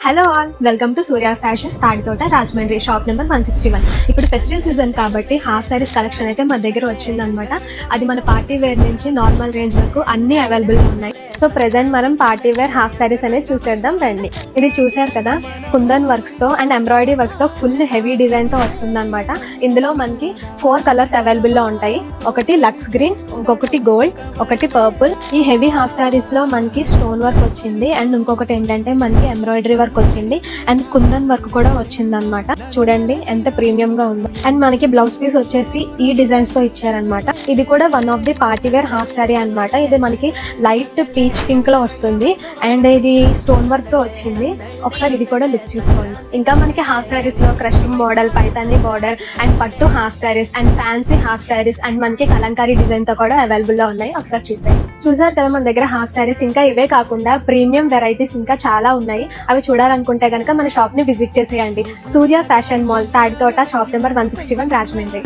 Hello all, welcome to Surya fashions Tadithota Rajahmundry, shop number 161. ఇప్పుడు festival season కాబట్టి half saris collection అయితే మన దగ్గర వచ్చిందనమాట. అది మన పార్టీ వేర్ నుంచి నార్మల్ రేంజ్ వరకు అన్ని అవైలబుల్ ఉన్నాయి. సో ప్రెసెంట్ మనం పార్టీ వేర్ హాఫ్ సారీస్ అనేది చూసేద్దాం రండి. ఇది చూసారు కదా, కుందన్ వర్క్స్ తో అండ్ ఎంబ్రాయిడరీ వర్క్స్ తో ఫుల్ హెవీ డిజైన్ తో వస్తుంది అనమాట. ఇందులో మనకి 4 కలర్స్ అవైలబుల్ లో ఉంటాయి. ఒకటి లక్స్ గ్రీన్, ఇంకొకటి గోల్డ్, ఒకటి పర్పుల్. ఈ హెవీ హాఫ్ సారీస్ లో మనకి స్టోన్ వర్క్ వచ్చింది అండ్ ఇంకొకటి ఏంటంటే మనకి ఎంబ్రాయిడరీ వర్క్ వచ్చింది అండ్ కుందన్ వర్క్ కూడా వచ్చింది అనమాట. చూడండి ఎంత ప్రీమియం గా ఉందో. అండ్ మనకి బ్లౌజ్ పీస్ వచ్చేసి ఈ డిజైన్స్ తో ఇచ్చారనమాట. ఇది కూడా one of the party wear half sari అనమాట. ఇది మనకి లైట్ పీచ్ పింక్ లో వస్తుంది అండ్ ఇది స్టోన్ వర్క్ తో వచ్చింది. ఒకసారి ఇది కూడా లుక్ చూసుకోండి. ఇంకా మనకి హాఫ్ సారీస్ లో crushing model, Paithani border and పట్టు half sarees and fancy half sarees and మనకి కలంకారీ డిజైన్ తో కూడా అవైలబుల్ లో ఉన్నాయి. ఒకసారి చూసారు కదా మన దగ్గర హాఫ్ సారీస్. ఇంకా ఇవే కాకుండా ప్రీమియం వెరైటీస్ ఇంకా చాలా ఉన్నాయి. అవి చూడాలనుకుంటే కనుక మన షాప్ ని విజిట్ చేసేయండి. Surya fashion mall, Tadithota, shop number 161, Rajahmundry.